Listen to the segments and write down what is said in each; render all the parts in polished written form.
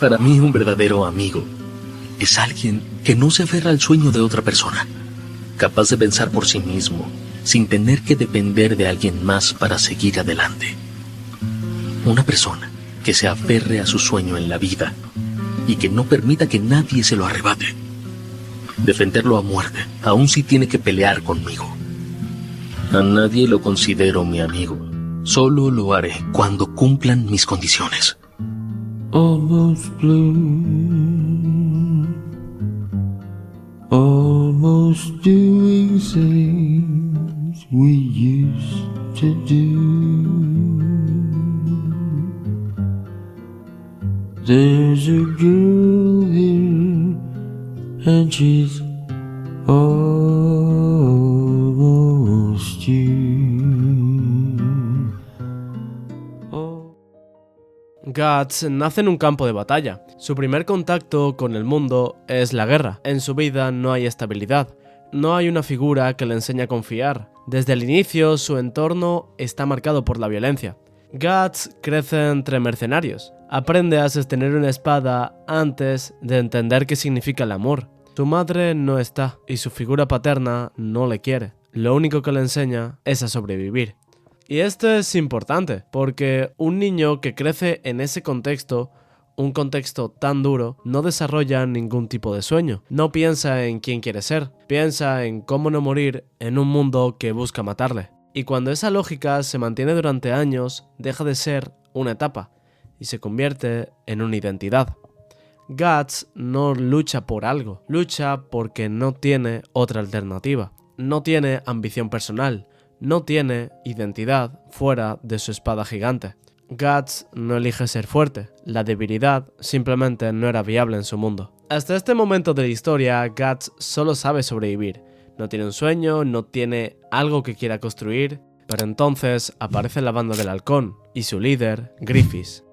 Para mí, un verdadero amigo es alguien que no se aferra al sueño de otra persona, capaz de pensar por sí mismo, sin tener que depender de alguien más para seguir adelante. Una persona que se aferre a su sueño en la vida y que no permita que nadie se lo arrebate. Defenderlo a muerte, aun si tiene que pelear conmigo. A nadie lo considero mi amigo. Solo lo haré cuando cumplan mis condiciones. Almost blue, almost doing things we used to do. There's a girl here and she's almost you. Guts nace en un campo de batalla. Su primer contacto con el mundo es la guerra. En su vida no hay estabilidad. No hay una figura que le enseñe a confiar. Desde el inicio, su entorno está marcado por la violencia. Guts crece entre mercenarios. Aprende a sostener una espada antes de entender qué significa el amor. Su madre no está y su figura paterna no le quiere. Lo único que le enseña es a sobrevivir. Y esto es importante, porque un niño que crece en ese contexto, un contexto tan duro, no desarrolla ningún tipo de sueño. No piensa en quién quiere ser, piensa en cómo no morir en un mundo que busca matarle. Y cuando esa lógica se mantiene durante años, deja de ser una etapa y se convierte en una identidad. Guts no lucha por algo, lucha porque no tiene otra alternativa. No tiene ambición personal. No tiene identidad fuera de su espada gigante. Guts no elige ser fuerte. La debilidad simplemente no era viable en su mundo. Hasta este momento de la historia, Guts solo sabe sobrevivir. No tiene un sueño, no tiene algo que quiera construir. Pero entonces aparece la banda del halcón y su líder, Griffiths.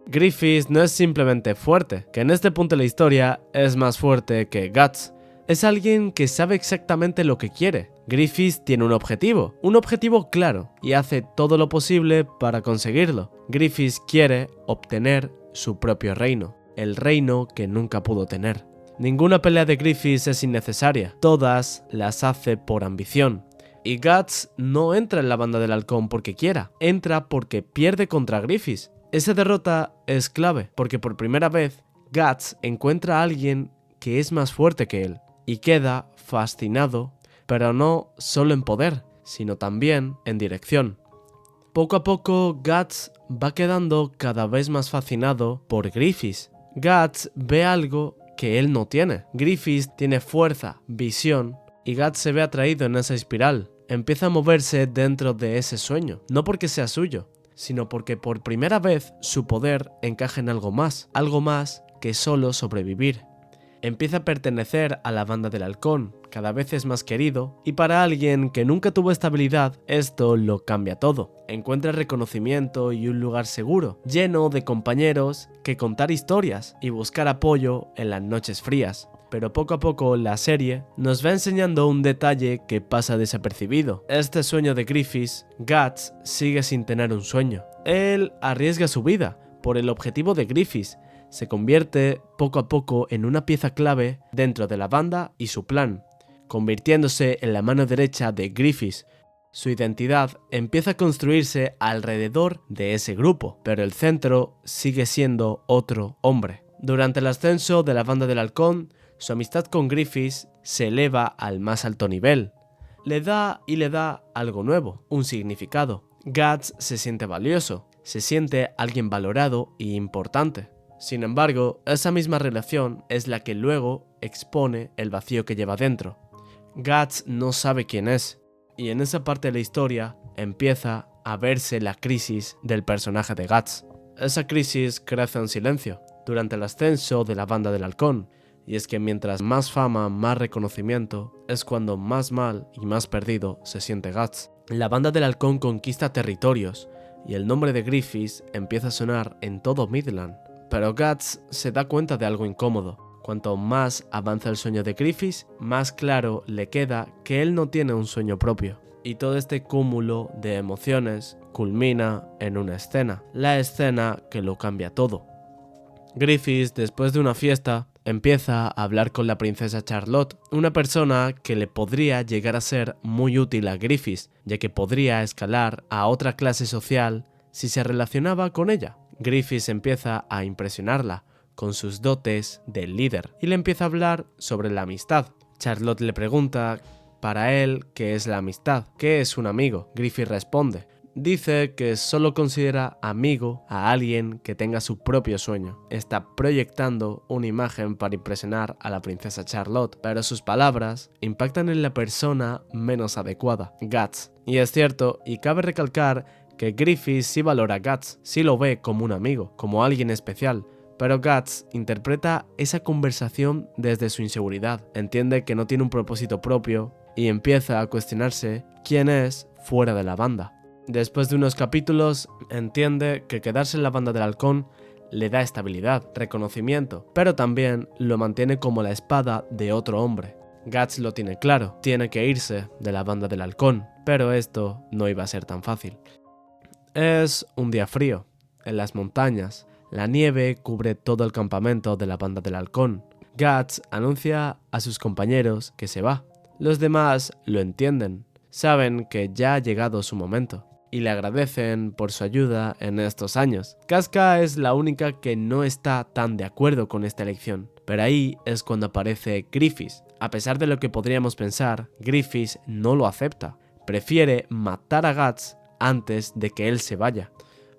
Griffiths no es simplemente fuerte, que en este punto de la historia es más fuerte que Guts. Es alguien que sabe exactamente lo que quiere. Griffiths tiene un objetivo claro, y hace todo lo posible para conseguirlo. Griffiths quiere obtener su propio reino, el reino que nunca pudo tener. Ninguna pelea de Griffiths es innecesaria, todas las hace por ambición. Y Guts no entra en la banda del halcón porque quiera, entra porque pierde contra Griffiths. Esa derrota es clave, porque por primera vez Guts encuentra a alguien que es más fuerte que él. Y queda fascinado, pero no solo en poder, sino también en dirección. Poco a poco, Guts va quedando cada vez más fascinado por Griffiths. Guts ve algo que él no tiene. Griffiths tiene fuerza, visión, y Guts se ve atraído en esa espiral. Empieza a moverse dentro de ese sueño, no porque sea suyo, sino porque por primera vez su poder encaja en algo más que solo sobrevivir. Empieza a pertenecer a la banda del halcón, cada vez es más querido, y para alguien que nunca tuvo estabilidad, esto lo cambia todo. Encuentra reconocimiento y un lugar seguro, lleno de compañeros que contar historias y buscar apoyo en las noches frías. Pero poco a poco la serie nos va enseñando un detalle que pasa desapercibido. Este sueño de Griffiths, Guts sigue sin tener un sueño. Él arriesga su vida por el objetivo de Griffiths. Se convierte poco a poco en una pieza clave dentro de la banda y su plan, convirtiéndose en la mano derecha de Griffiths. Su identidad empieza a construirse alrededor de ese grupo, pero el centro sigue siendo otro hombre. Durante el ascenso de la banda del halcón, su amistad con Griffiths se eleva al más alto nivel. Le da algo nuevo, un significado. Guts se siente valioso, se siente alguien valorado e importante. Sin embargo, esa misma relación es la que luego expone el vacío que lleva dentro. Guts no sabe quién es, y en esa parte de la historia empieza a verse la crisis del personaje de Guts. Esa crisis crece en silencio durante el ascenso de la banda del halcón, y es que mientras más fama, más reconocimiento, es cuando más mal y más perdido se siente Guts. La banda del halcón conquista territorios, y el nombre de Griffiths empieza a sonar en todo Midland. Pero Guts se da cuenta de algo incómodo. Cuanto más avanza el sueño de Griffiths, más claro le queda que él no tiene un sueño propio. Y todo este cúmulo de emociones culmina en una escena, la escena que lo cambia todo. Griffiths, después de una fiesta, empieza a hablar con la princesa Charlotte, una persona que le podría llegar a ser muy útil a Griffiths, ya que podría escalar a otra clase social si se relacionaba con ella. Griffiths empieza a impresionarla con sus dotes de líder y le empieza a hablar sobre la amistad. Charlotte le pregunta para él qué es la amistad, qué es un amigo. Griffiths responde. Dice que solo considera amigo a alguien que tenga su propio sueño. Está proyectando una imagen para impresionar a la princesa Charlotte, pero sus palabras impactan en la persona menos adecuada, Guts. Y es cierto, y cabe recalcar que Griffiths sí valora a Guts, sí lo ve como un amigo, como alguien especial, pero Guts interpreta esa conversación desde su inseguridad, entiende que no tiene un propósito propio y empieza a cuestionarse quién es fuera de la banda. Después de unos capítulos, entiende que quedarse en la banda del halcón le da estabilidad, reconocimiento, pero también lo mantiene como la espada de otro hombre. Guts lo tiene claro, tiene que irse de la banda del halcón, pero esto no iba a ser tan fácil. Es un día frío, en las montañas, la nieve cubre todo el campamento de la banda del halcón. Guts anuncia a sus compañeros que se va. Los demás lo entienden, saben que ya ha llegado su momento y le agradecen por su ayuda en estos años. Casca es la única que no está tan de acuerdo con esta elección, pero ahí es cuando aparece Griffiths. A pesar de lo que podríamos pensar, Griffiths no lo acepta. Prefiere matar a Guts antes de que él se vaya.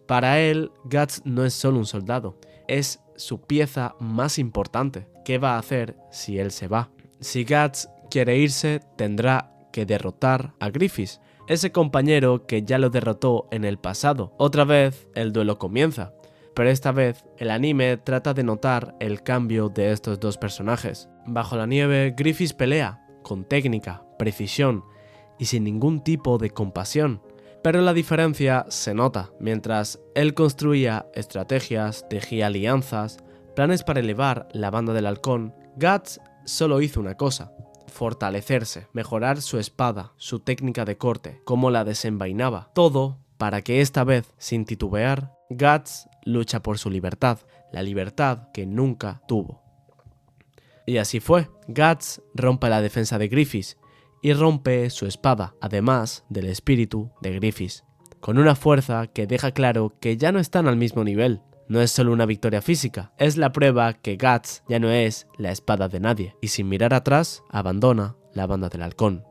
Para él, Guts no es solo un soldado, es su pieza más importante. ¿Qué va a hacer si él se va? Si Guts quiere irse, tendrá que derrotar a Griffiths, ese compañero que ya lo derrotó en el pasado. Otra vez el duelo comienza, pero esta vez el anime trata de notar el cambio de estos dos personajes. Bajo la nieve, Griffiths pelea con técnica, precisión y sin ningún tipo de compasión, pero la diferencia se nota. Mientras él construía estrategias, tejía alianzas, planes para elevar la banda del halcón, Guts solo hizo una cosa: fortalecerse, mejorar su espada, su técnica de corte, cómo la desenvainaba, todo para que esta vez, sin titubear, Guts lucha por su libertad, la libertad que nunca tuvo. Y así fue, Guts rompe la defensa de Griffiths y rompe su espada, además del espíritu de Griffiths, con una fuerza que deja claro que ya no están al mismo nivel. No es solo una victoria física, es la prueba que Guts ya no es la espada de nadie, y sin mirar atrás, abandona la banda del halcón.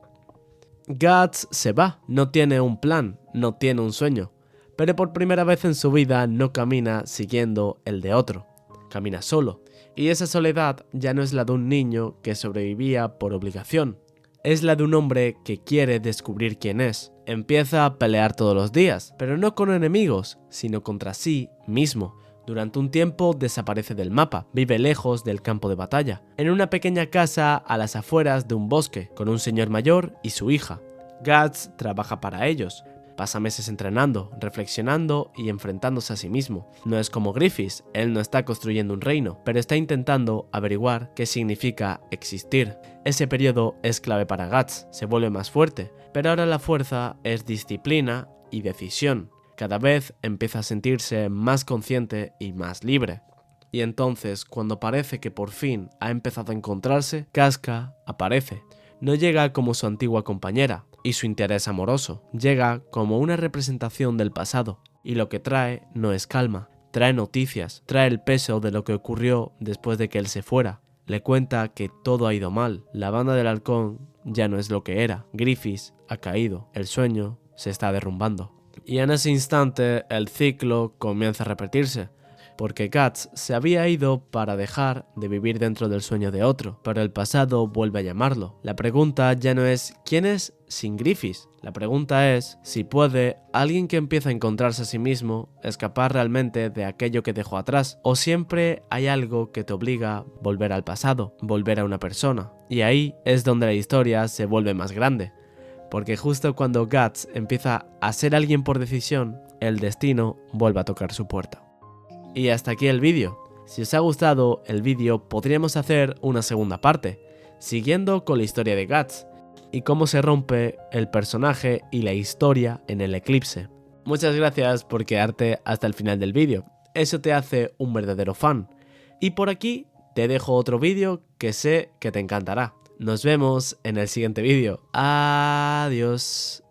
Guts se va, no tiene un plan, no tiene un sueño, pero por primera vez en su vida no camina siguiendo el de otro, camina solo, y esa soledad ya no es la de un niño que sobrevivía por obligación, es la de un hombre que quiere descubrir quién es. Empieza a pelear todos los días, pero no con enemigos, sino contra sí mismo. Durante un tiempo desaparece del mapa, vive lejos del campo de batalla, en una pequeña casa a las afueras de un bosque, con un señor mayor y su hija. Guts trabaja para ellos, pasa meses entrenando, reflexionando y enfrentándose a sí mismo. No es como Griffiths, él no está construyendo un reino, pero está intentando averiguar qué significa existir. Ese periodo es clave para Guts, se vuelve más fuerte, pero ahora la fuerza es disciplina y decisión. Cada vez empieza a sentirse más consciente y más libre. Y entonces, cuando parece que por fin ha empezado a encontrarse, Casca aparece. No llega como su antigua compañera y su interés amoroso, llega como una representación del pasado, y lo que trae no es calma, trae noticias, trae el peso de lo que ocurrió después de que él se fuera. Le cuenta que todo ha ido mal, la banda del halcón ya no es lo que era, Griffiths ha caído, el sueño se está derrumbando. Y en ese instante el ciclo comienza a repetirse, porque Guts se había ido para dejar de vivir dentro del sueño de otro, pero el pasado vuelve a llamarlo. La pregunta ya no es ¿quién es sin Griffiths? La pregunta es si puede alguien que empieza a encontrarse a sí mismo escapar realmente de aquello que dejó atrás, o siempre hay algo que te obliga a volver al pasado, volver a una persona. Y ahí es donde la historia se vuelve más grande, porque justo cuando Guts empieza a ser alguien por decisión, el destino vuelve a tocar su puerta. Y hasta aquí el vídeo. Si os ha gustado el vídeo, podríamos hacer una segunda parte, siguiendo con la historia de Guts y cómo se rompe el personaje y la historia en el eclipse. Muchas gracias por quedarte hasta el final del vídeo, eso te hace un verdadero fan. Y por aquí te dejo otro vídeo que sé que te encantará. Nos vemos en el siguiente vídeo. Adiós.